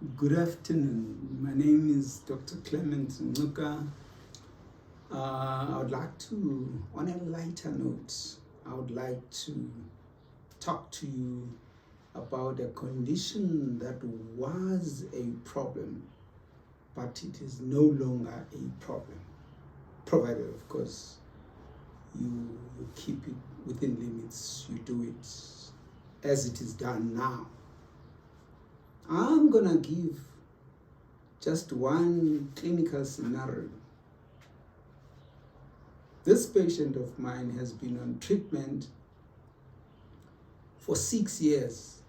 Good afternoon. My name is Dr. Clement Nuka. I would like to, on a lighter note, I would like to talk to you about a condition that was a problem, but it is no longer a problem, provided, of course, you keep it within limits, you do it as it is done now. I'm gonna give just one clinical scenario. This patient of mine has been on treatment for 6 years,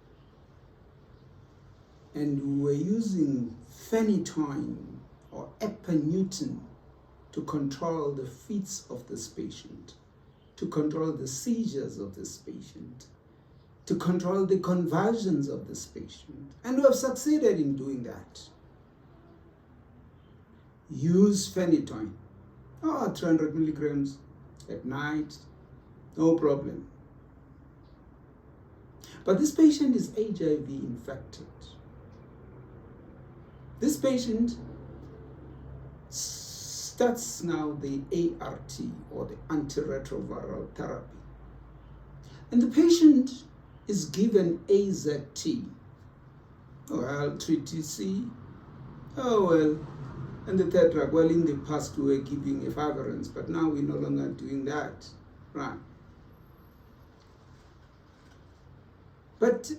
and we were using phenytoin or epinephrine to control the fits of this patient, to control the seizures of this patient, to control the convulsions of this patient. And we have succeeded in doing that. Use phenytoin, 300 milligrams at night, no problem. But this patient is HIV infected. This patient starts now the ART, or the antiretroviral therapy. And the patient is given AZT, or L3TC, and the third drug. Well, in the past we were giving efavirenz, but now we're no longer doing that, right? But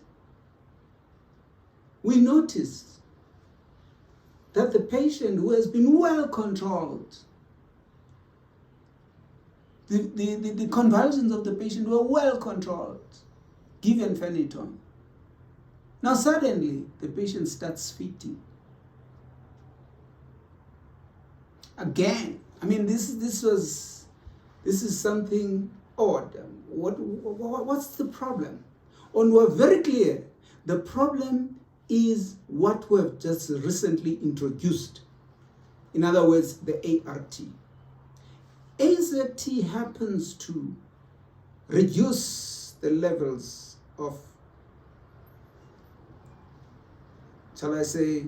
we noticed that the patient who has been well controlled, the convulsions of the patient were well controlled, given phenytoin. Now suddenly the patient starts fitting. Again, I mean, this is something odd. What's the problem? And we're very clear, the problem is what we have just recently introduced. In other words, the ART. AZT happens to reduce the levels of, shall I say,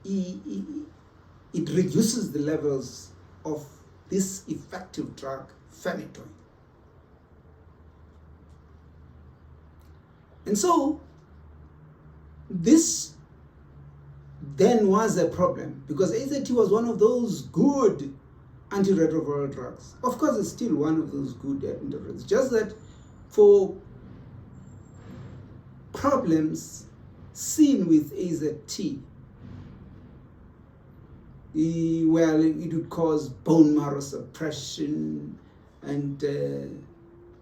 it reduces the levels of this effective drug, phenytoin. And so, this then was a problem, because AZT was one of those good antiretroviral drugs. Of course, it's still one of those good antiretrovirals, just that for problems seen with AZT, well, it would cause bone marrow suppression, and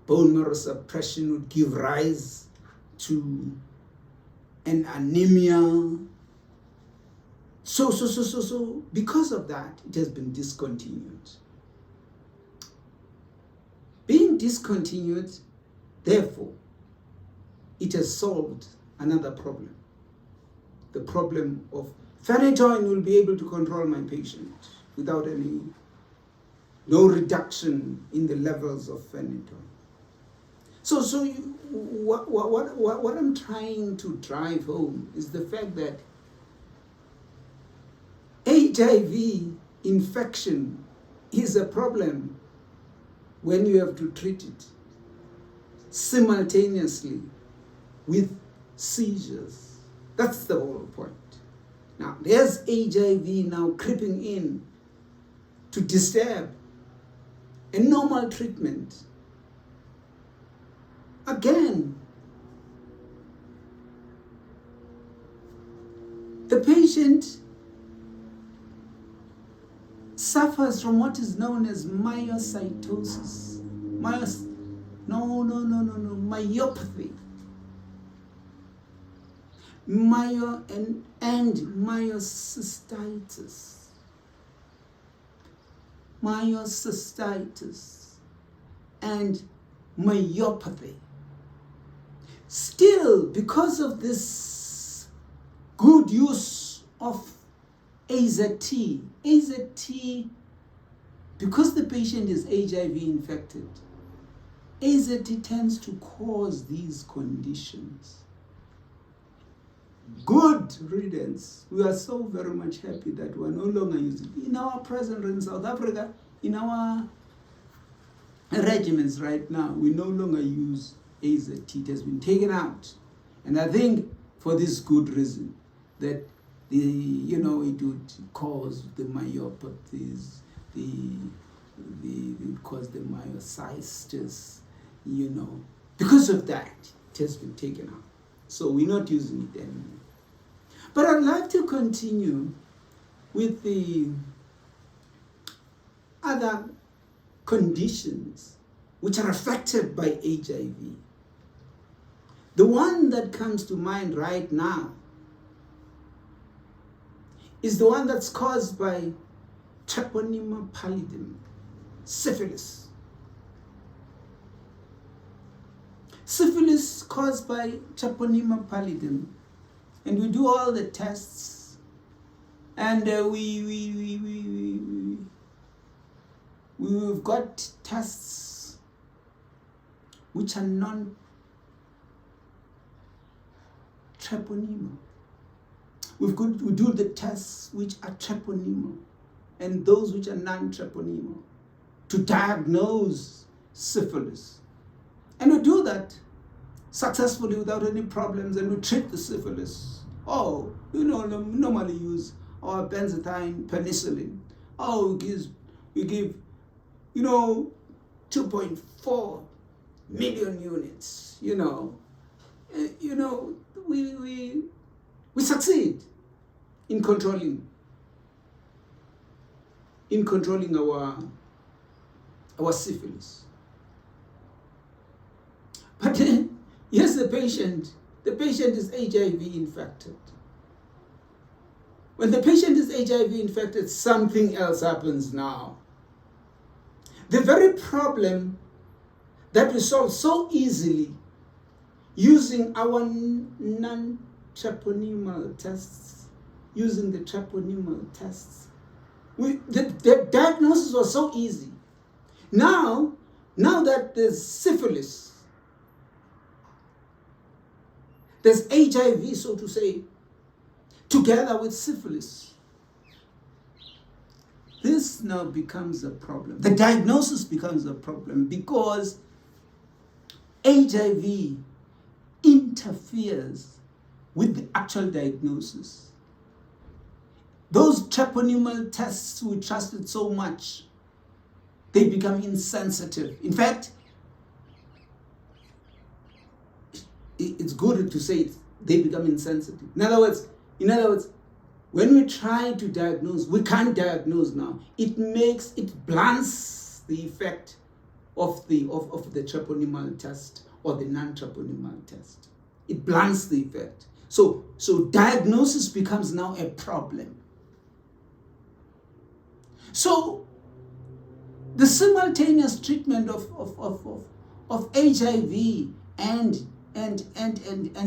bone marrow suppression would give rise to an anemia. So, because of that, it has been discontinued. Being discontinued, therefore, it has solved another problem. The problem of phenytoin will be able to control my patient without no reduction in the levels of phenytoin. So what I'm trying to drive home is the fact that HIV infection is a problem when you have to treat it simultaneously with seizures. That's the whole point. Now, there's HIV now creeping in to disturb a normal treatment. Again, the patient suffers from what is known as myositis. Myopathy. And myositis. Myositis and myopathy. Still, because of this good use of AZT, because the patient is HIV infected, AZT tends to cause these conditions. Good riddance. We are so very much happy that we are no longer using it. In our present in South Africa, in our regiments right now, we no longer use AZT. It has been taken out. And I think for this good reason, that it would cause the myopathies, it would cause the myositis, Because of that, it has been taken out. So we're not using it anymore. But I'd like to continue with the other conditions which are affected by HIV. The one that comes to mind right now is the one that's caused by treponema pallidum, syphilis. Syphilis caused by treponema pallidum, and we do all the tests, and we've got tests which are non-treponema. We do the tests which are treponema and those which are non-treponema to diagnose syphilis. And we do that successfully without any problems, and we treat the syphilis. We normally use our benzathine penicillin. We give 2.4 million units, we succeed in controlling our syphilis. But here's the patient. The patient is HIV infected. When the patient is HIV infected, something else happens now. The very problem that we solve so easily using our non-treponemal tests, using the treponemal tests, the diagnosis was so easy. Now that there's syphilis, there's HIV, so to say, together with syphilis. This now becomes a problem. The diagnosis becomes a problem because HIV interferes with the actual diagnosis. Those treponemal tests we trusted so much, they become insensitive. In fact, it's good to say it, they become insensitive. In other words, when we try to diagnose, we can't diagnose now. It blunts the effect of the treponemal test or the non-treponemal test. It blunts the effect. So diagnosis becomes now a problem. So the simultaneous treatment of HIV and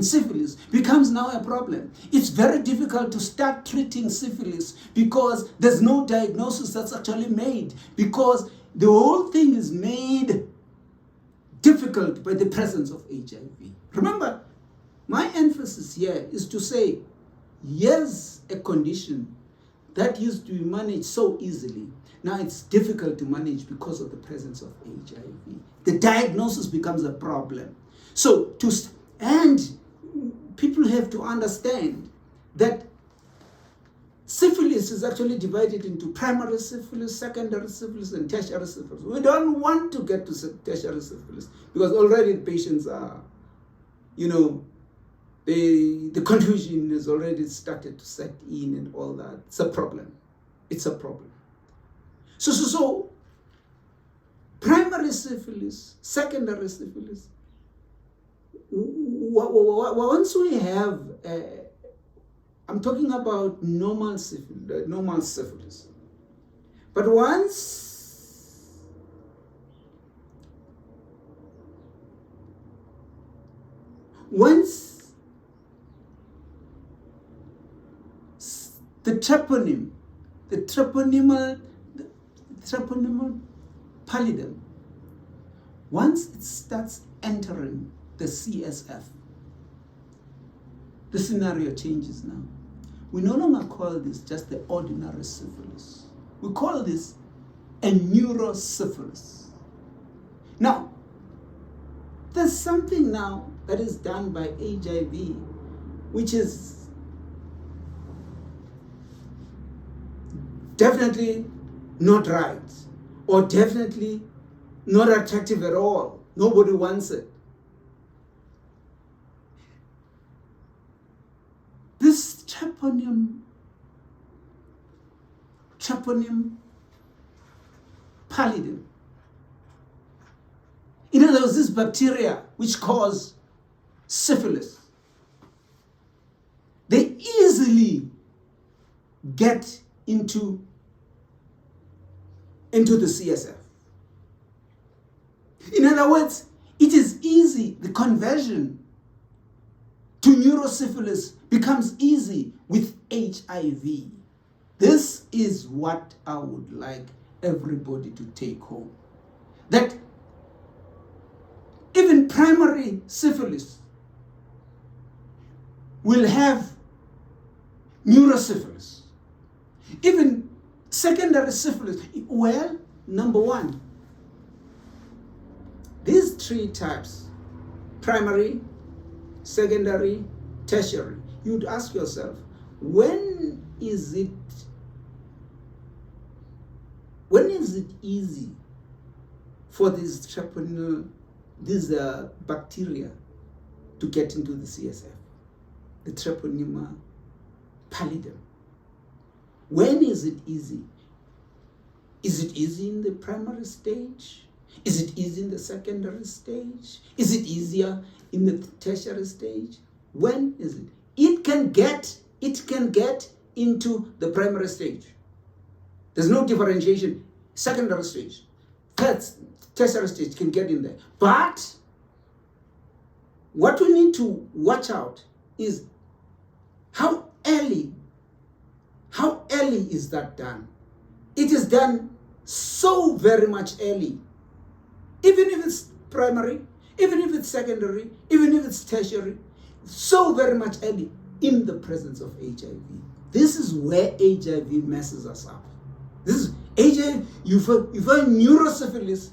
syphilis becomes now a problem. It's very difficult to start treating syphilis because there's no diagnosis that's actually made, because the whole thing is made difficult by the presence of HIV. Remember, my emphasis here is to say, here's a condition that used to be managed so easily. Now it's difficult to manage because of the presence of HIV. The diagnosis becomes a problem. And people have to understand that syphilis is actually divided into primary syphilis, secondary syphilis, and tertiary syphilis. We don't want to get to tertiary syphilis because already the patients are, the confusion has already started to set in and all that. It's a problem. So primary syphilis, secondary syphilis, once we have, I'm talking about normal syphilis, but once the treponemal pallidum, once it starts entering the CSF, the scenario changes now. We no longer call this just the ordinary syphilis. We call this a neurosyphilis. Now, there's something now that is done by HIV, which is definitely not right, or definitely not attractive at all. Nobody wants it. This treponeum pallidum. In other words, this bacteria which cause syphilis, they easily get into the CSF. In other words, it is easy, the conversion to neurosyphilis becomes easy with HIV. This is what I would like everybody to take home. That even primary syphilis will have neurosyphilis. Even secondary syphilis, well, number one, these three types, primary, secondary, tertiary, you'd ask yourself, when is it easy for these bacteria to get into the CSF, the Treponema pallidum? When is it easy? Is it easy in the primary stage? Is it easy in the secondary stage? Is it easier in the tertiary stage? When is it? It can get into the primary stage. There's no differentiation. Secondary stage, tertiary stage can get in there. But what we need to watch out is how early is that done? It is done so very much early. Even if it's primary, even if it's secondary, even if it's tertiary, so very much early in the presence of HIV. This is where HIV messes us up. This is HIV, you find neurosyphilis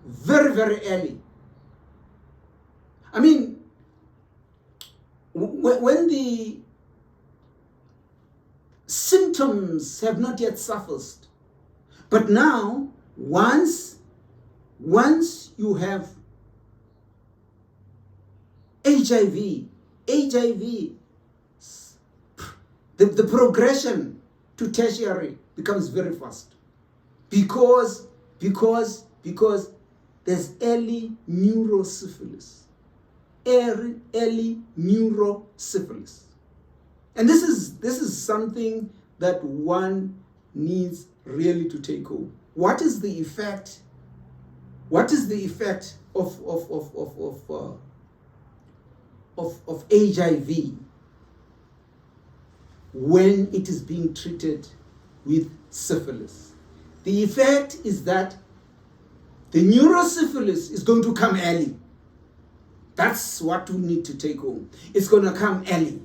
very, very early. I mean, when the symptoms have not yet surfaced, but now, once you have HIV, the progression to tertiary becomes very fast because there's early neurosyphilis. Early neurosyphilis. And this is something that one needs really to take home. What is the effect? What is the effect of HIV when it is being treated with syphilis? The effect is that the neurosyphilis is going to come early. That's what we need to take home. It's going to come early.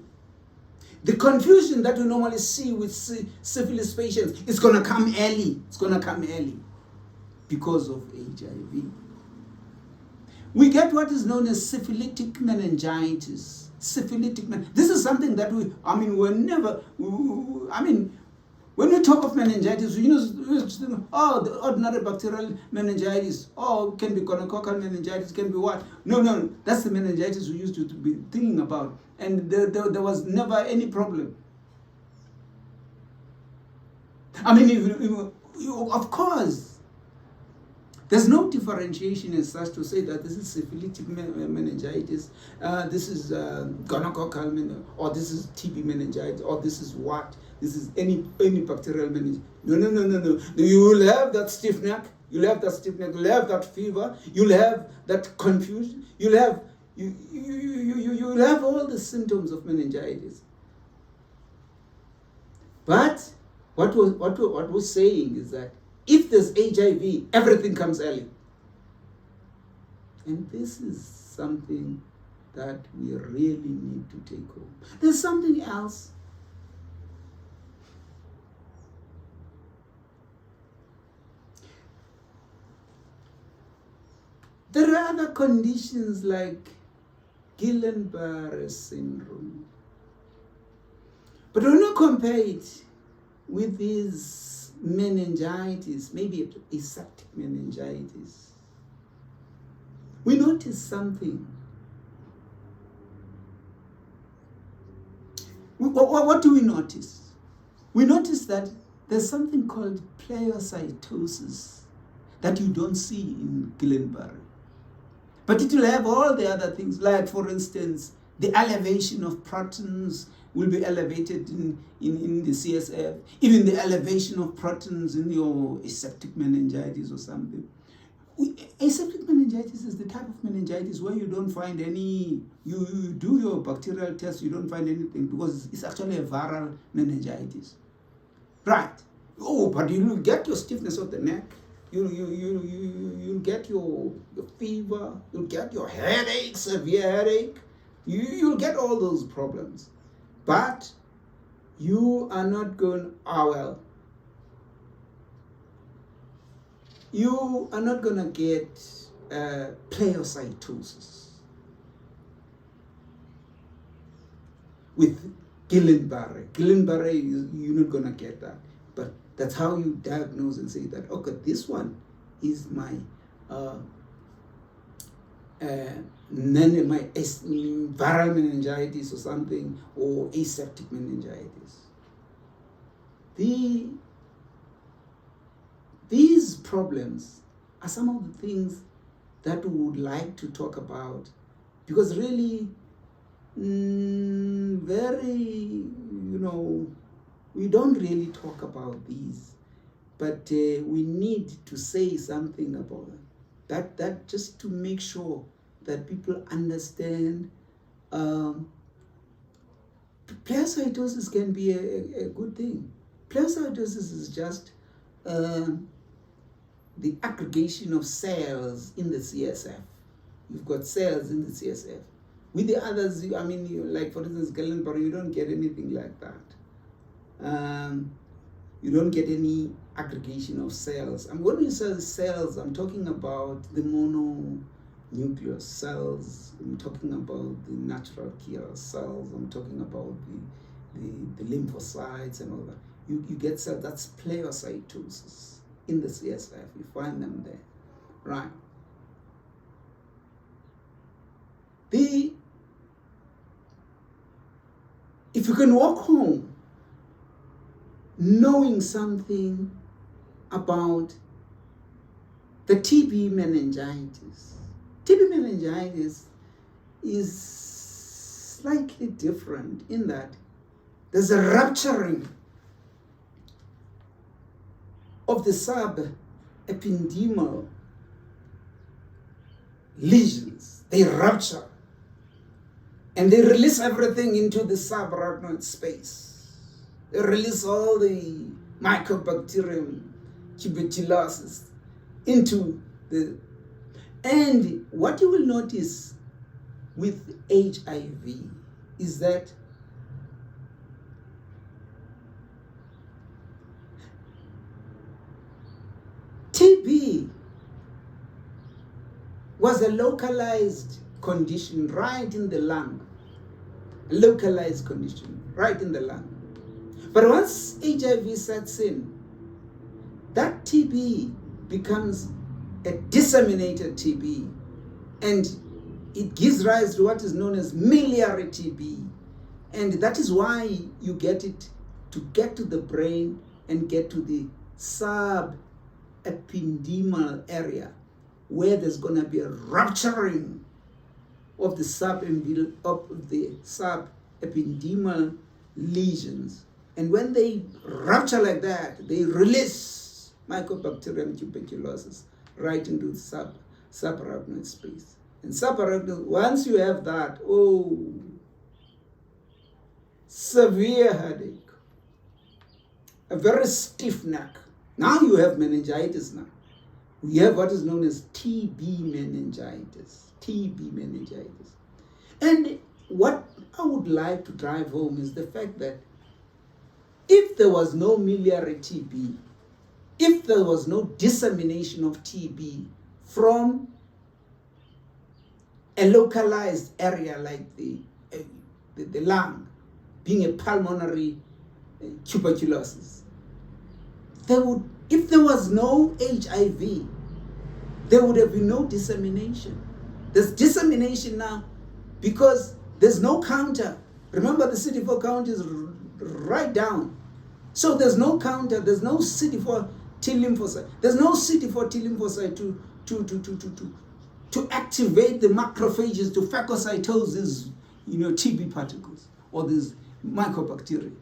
The confusion that we normally see with syphilis patients is going to come early. It's going to come early because of HIV. We get what is known as syphilitic meningitis. This is something that when we talk of meningitis, we the ordinary bacterial meningitis. It can be gonococcal meningitis, can be what? No, that's the meningitis we used to be thinking about. And there was never any problem. Of course, there's no differentiation as such to say that this is syphilitic meningitis, this is gonococcal meningitis, or this is TB meningitis, or this is what? This is any bacterial meningitis. No. You will have that stiff neck, you'll have that fever, you'll have that confusion, you'll have all the symptoms of meningitis. But what we're saying is that if there's HIV, everything comes early. And this is something that we really need to take home. There's something else. There are other conditions like Guillain-Barré syndrome. But when you compare it with these meningitis, maybe aseptic meningitis, we notice something. What do we notice? We notice that there's something called pleocytosis that you don't see in Guillain-Barré. But it will have all the other things, like, for instance, the elevation of proteins will be elevated in the CSF, even the elevation of proteins in your aseptic meningitis or something. Aseptic meningitis is the type of meningitis where you don't find any, you do your bacterial test, you don't find anything because it's actually a viral meningitis. Right. Oh, but you'll get your stiffness of the neck. You'll get your fever, you'll get your headache, severe headache, you'll get all those problems. But you are not going, you are not going to get pleocytosis with Guillain-Barré. Guillain-Barré, you're not going to get that. But that's how you diagnose and say that, okay, this one is my viral meningitis or something, or aseptic meningitis. These problems are some of the things that we would like to talk about, because really, we don't really talk about these, but we need to say something about it. That just to make sure that people understand. Pleocytosis can be a good thing. Pleocytosis is just the aggregation of cells in the CSF. You've got cells in the CSF. With the others, like for instance, Guillain-Barré, you don't get anything like that. You don't get any aggregation of cells. And when we say cells, I'm talking about the mononucleus cells. I'm talking about the natural killer cells. I'm talking about the lymphocytes and all that. You get cells, that's pleocytosis in the CSF. You find them there, right? If you can walk home knowing something about the TB meningitis. TB meningitis is slightly different in that there's a rupturing of the subependymal lesions. They rupture and they release everything into the subarachnoid space. They release all the Mycobacterium tuberculosis into the... And what you will notice with HIV is that TB was a localized condition right in the lung. A localized condition right in the lung. But once HIV sets in, that TB becomes a disseminated TB, and it gives rise to what is known as miliary TB. And that is why you get it to get to the brain and get to the subependymal area, where there's going to be a rupturing of the subependymal lesions. And when they rupture like that, they release Mycobacterium tuberculosis right into the subarachnoid space. And subarachnoid, once you have that, severe headache, a very stiff neck. Now you have meningitis now. We have what is known as TB meningitis. TB meningitis. And what I would like to drive home is the fact that if there was no miliary TB, if there was no dissemination of TB from a localized area like the lung, being a pulmonary tuberculosis, if there was no HIV, there would have been no dissemination. There's dissemination now because there's no counter. Remember, the CD4 count is right down. So there's no counter, there's no CD4 T lymphocyte, there's no CD4 T lymphocyte to activate the macrophages to phagocytose these, TB particles or these mycobacteria.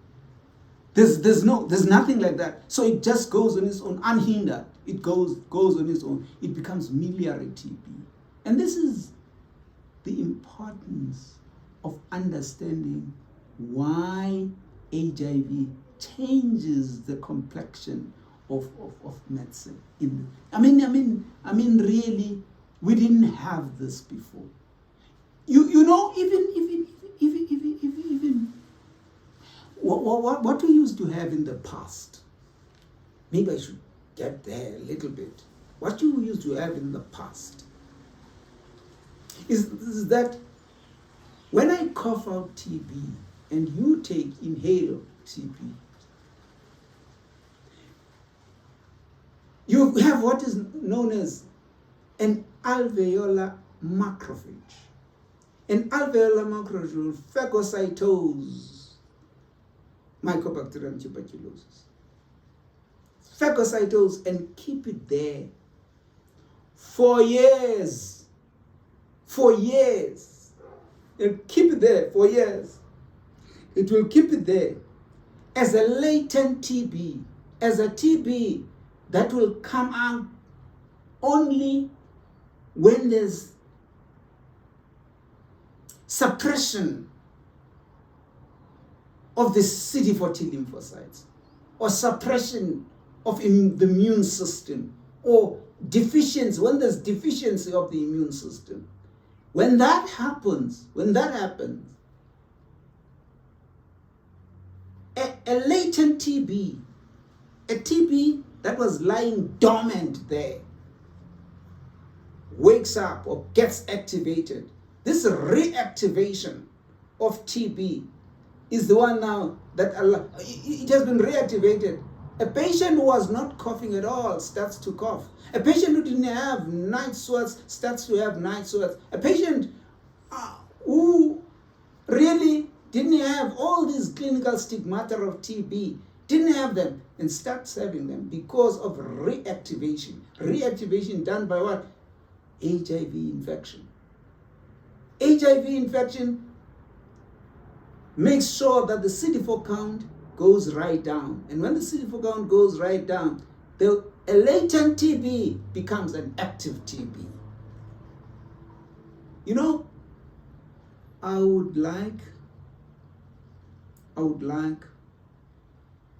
There's nothing like that. So it just goes on its own, unhindered. It goes on its own. It becomes miliary TB. And this is the importance of understanding why HIV changes the complexion of medicine. Really, we didn't have this before. Even what we used to have in the past. Maybe I should get there a little bit. What you used to have in the past is that when I cough out TB and you inhale TB, you have what is known as an alveolar macrophage. An alveolar macrophage will phagocytose Mycobacterium tuberculosis. Phagocytose and keep it there for years. For years. It'll keep it there for years. It will keep it there as a latent TB, as a TB that will come out only when there's suppression of the CD4 T lymphocytes, or suppression of the immune system, or deficiency, when there's deficiency of the immune system. When that happens, a latent TB, a TB that was lying dormant there, wakes up or gets activated. This reactivation of TB is the one now that it has been reactivated. A patient who was not coughing at all starts to cough. A patient who didn't have night sweats starts to have night sweats. A patient who really didn't have all these clinical stigmata of TB, didn't have them, and starts having them because of reactivation. Reactivation done by what? HIV infection. HIV infection makes sure that the CD4 count goes right down. And when the CD4 count goes right down, a latent TB becomes an active TB. I would like,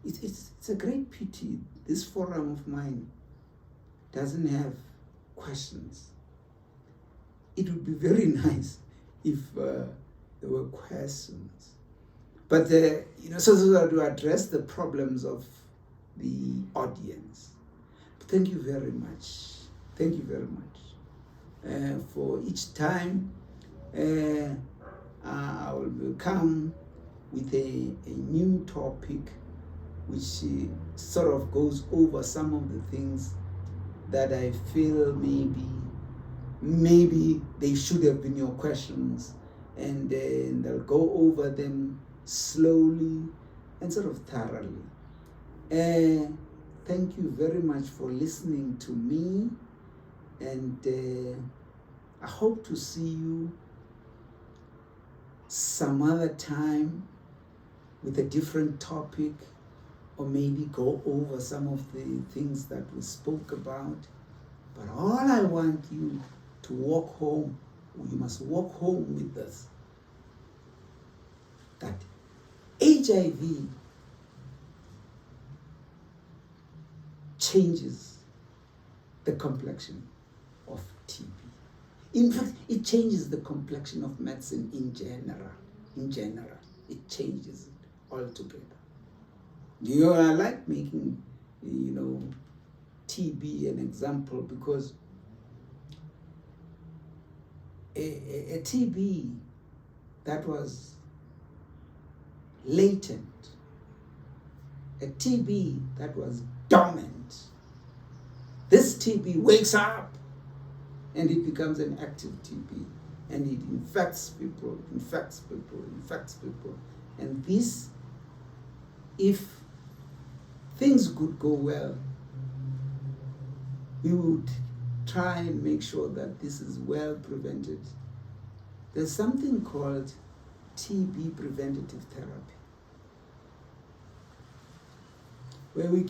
it's a great pity this forum of mine doesn't have questions. It would be very nice if there were questions. But, so to address the problems of the audience. Thank you very much. Thank you very much. For each time, I will come with a new topic which sort of goes over some of the things that I feel maybe they should have been your questions, and I'll go over them slowly and sort of thoroughly. Thank you very much for listening to me, and I hope to see you some other time with a different topic, or maybe go over some of the things that we spoke about. But all I want you to walk home, you must walk home with this, that HIV changes the complexion of TB. In fact, it changes the complexion of medicine in general. In general, it changes it altogether. I like making, TB an example, because a TB that was latent, a TB that was dormant, this TB wakes up and it becomes an active TB, and it infects people. And this, if things could go well, we would try and make sure that this is well prevented. There's something called TB preventative therapy, where we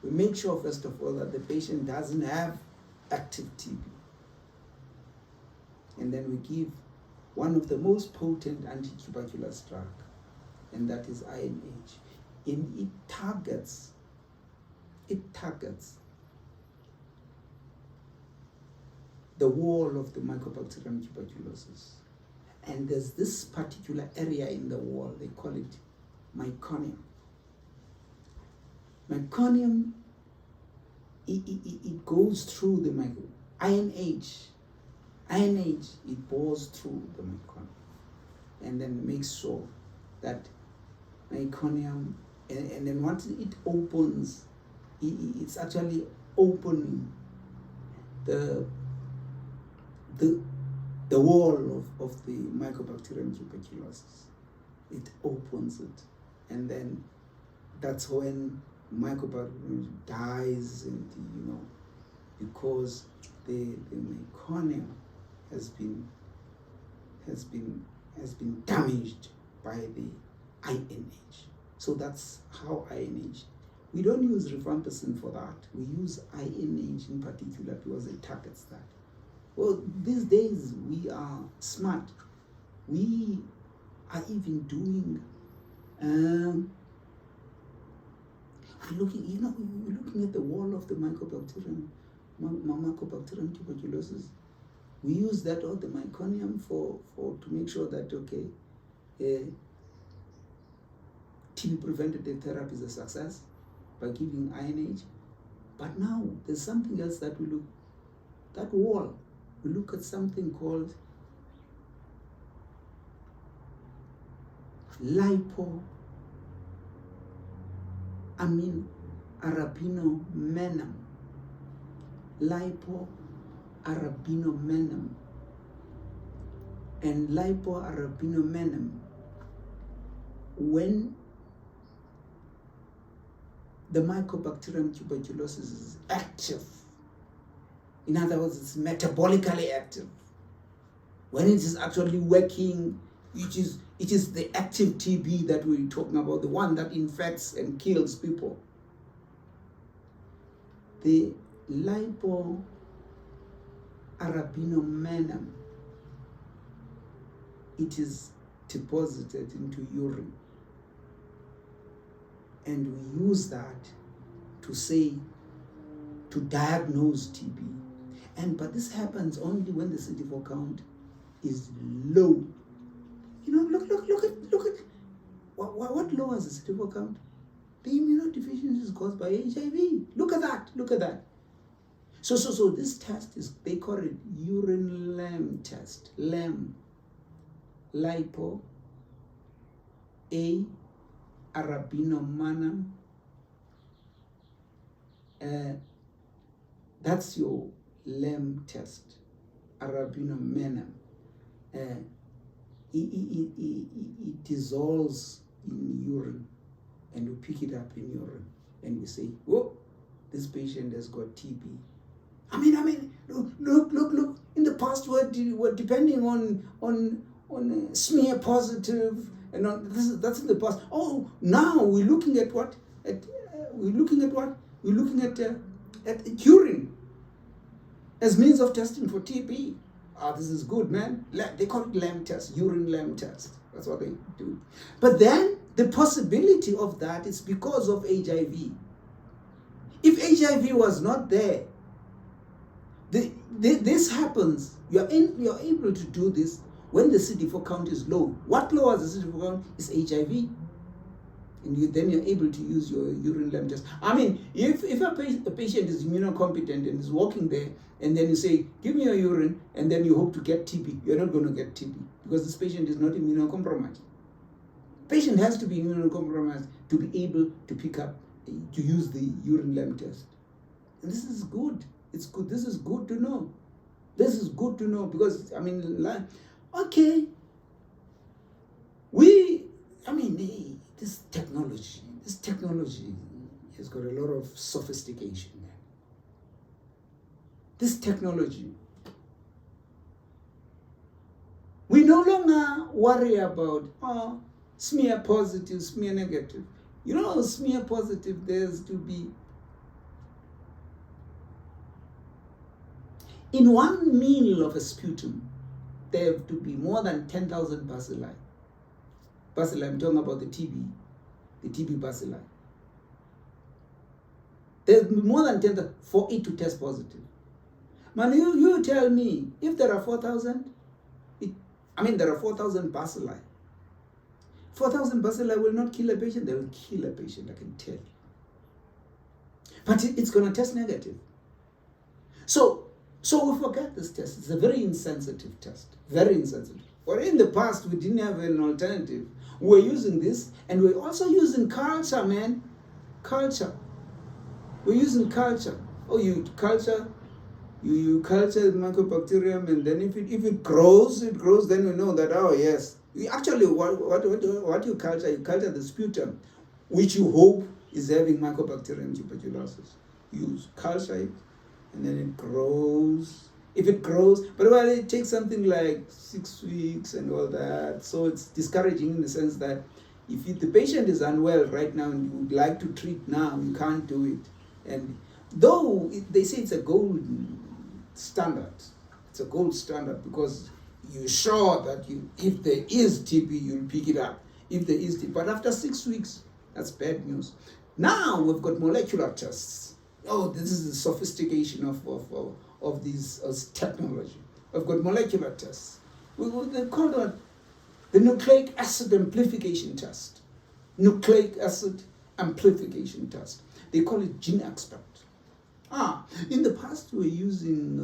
make sure, first of all, that the patient doesn't have active TB. And then we give one of the most potent antituberculous drug, and that is INH. And it targets the wall of the Mycobacterium tuberculosis. And there's this particular area in the wall, they call it meconium. Meconium, it goes through the INH, it bores through the meconium, and then makes sure that meconium, and then once it opens, it's actually opening the wall of the Mycobacterium tuberculosis. It opens it, and then that's when Mycobacterium dies, and because the meconium has been damaged by the INH. So that's how INH. We don't use rifampicin for that. We use INH in particular because it targets that. Well, these days we are smart. We are even doing. We're looking at the wall of the Mycobacterium tuberculosis. We use that or the meconium for to make sure that TB preventative therapy is a success by giving INH. But now there's something else that we look. That wall, we look at something called lipoarabinomannan. Lipoarabinomannan. And lipoarabinomannan, when the Mycobacterium tuberculosis is active, in other words, it's metabolically active, when it is actually working, it is the active TB that we're talking about, the one that infects and kills people. The lipoarabinomannan, it is deposited into urine, and we use that to diagnose TB. But this happens only when the CD4 count is low. Look at what lowers the CD4 count? The immunodeficiency is caused by HIV. Look at that. So this test they call it urine LAM test. LAM, lipo arabinomannan. That's your LAM test, arabinomannan. It dissolves in urine, and we pick it up in urine, and we say, "Whoa, this patient has got TB." I mean, look. In the past, we're depending on smear positive, and that's in the past. Oh, now we're looking at what? We're looking at urine as means of testing for TB. This is good, man. They call it LAM test, urine LAM test. That's what they do. But then the possibility of that is because of HIV. If HIV was not there, the this happens. You're able to do this when the CD4 count is low. What lowers the CD4 count is HIV. And then you're able to use your urine lamp test. I mean, if a patient is immunocompetent and is walking there, and then you say, give me your urine, and then you hope to get TB, you're not going to get TB because this patient is not immunocompromised. Patient has to be immunocompromised to be able to pick up, to use the urine lamp test. And this is good. It's good. This is good to know. This is good to know because, I mean, okay, this technology has got a lot of sophistication. This technology, we no longer worry about smear positive, smear negative. You know, smear positive, there's to be, in 1 ml of a sputum, there have to be more than 10,000 bacilli. Bacilli, I'm talking about the TB bacilli. There's more than 10,000 for it to test positive. Man, you tell me, if there are 4,000, there are 4,000 bacilli. 4,000 bacilli will not kill a patient, they will kill a patient, I can tell you. But it's going to test negative. So we forget this test. It's a very insensitive test, very insensitive. Or in the past, we didn't have an alternative. We're using this, and we're also using culture, man. Culture. We're using culture. Oh, you culture the mycobacterium, and then if it grows, then we know that, oh yes. Actually, what you culture the sputum, which you hope is having Mycobacterium tuberculosis. You culture it, and then it grows. If it grows, but it takes something like 6 weeks and all that. So it's discouraging in the sense that if the patient is unwell right now and you would like to treat now, you can't do it. And though they say it's a gold standard, it's a gold standard because you're sure that if there is TB, you'll pick it up. If there is TB, but after 6 weeks, that's bad news. Now we've got molecular tests. Oh, this is the sophistication of these technology. We've got molecular tests. They call that the nucleic acid amplification test. Nucleic acid amplification test. They call it gene expert. In the past we were using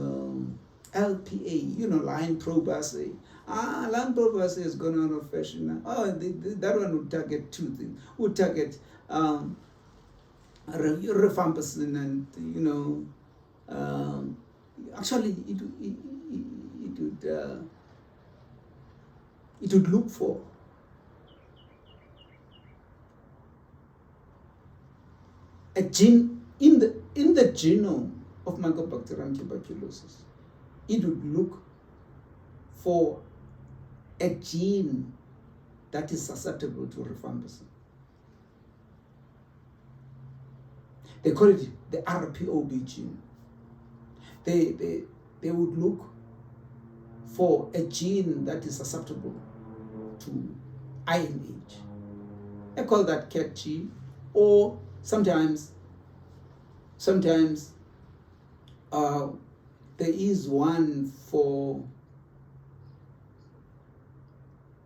LPA, line probe assay. Line probe assay has gone out of fashion now. That one would target two things. Would target rifampicin and actually it would look for a gene in the genome of Mycobacterium tuberculosis. It would look for a gene that is susceptible to rifampicin. They call it the RPOB gene. They would look for a gene that is susceptible to INH. I call that CAT-G, or sometimes there is one for,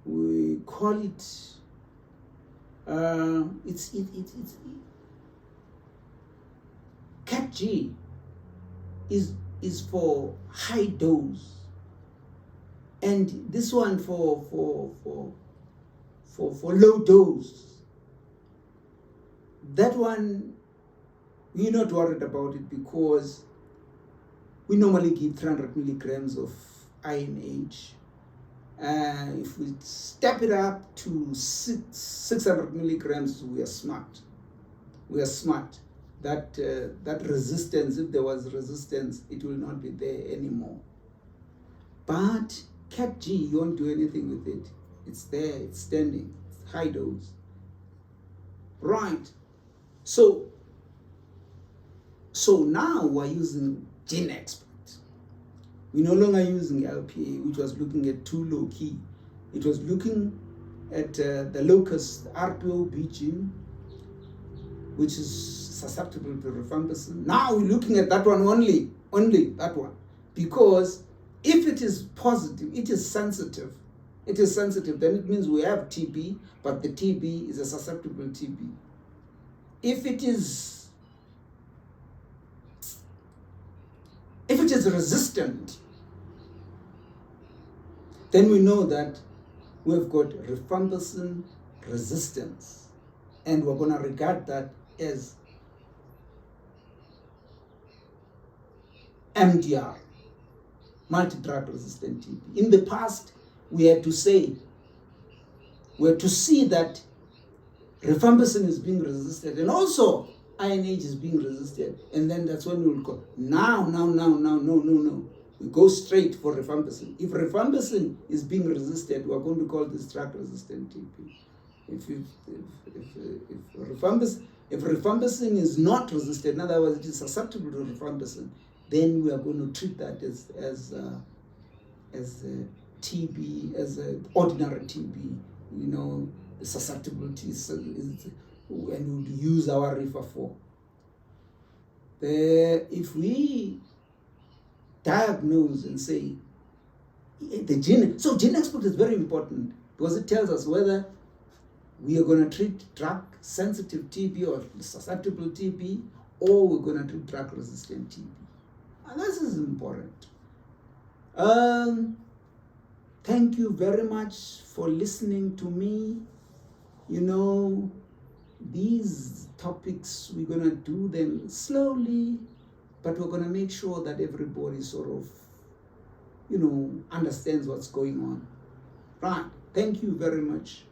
we call it, it's CAT-G is for high dose, and this one for low dose. That one, we're not worried about it because we normally give 300 milligrams of INH. If we step it up to 600 milligrams, we are smart. We are smart. That resistance, if there was resistance, it will not be there anymore. But CAT-G, you won't do anything with it. It's there, it's standing, it's high dose. Right. So now we're using gene expert. We're no longer using LPA, which was looking at too low key. It was looking at the locus, the RPOB gene, which is susceptible to rifampicin. Now we're looking at that one only that one. Because if it is positive, it is sensitive. Then it means we have TB, but the TB is a susceptible TB. If it is resistant, then we know that we've got rifampicin resistance, and we're going to regard that as MDR, multi-drug resistant TB. In the past, we had to see that rifampicin is being resisted, and also INH is being resisted, and then that's when we will go, no. We go straight for rifampicin. If rifampicin is being resisted, we're going to call this drug-resistant TB. If rifampicin is not resisted, in other words, it is susceptible to rifampicin, then we are going to treat that as a TB, as an ordinary TB, susceptibility, and we would use our RIFA-4. If we diagnose and say the gene, so gene export is very important because it tells us whether we are going to treat drug-sensitive TB or susceptible TB, or we're going to treat drug-resistant TB. And this is important. Thank you very much for listening to me. These topics, we're going to do them slowly, but we're going to make sure that everybody sort of, understands what's going on. Right. Thank you very much.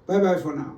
Bye-bye for now.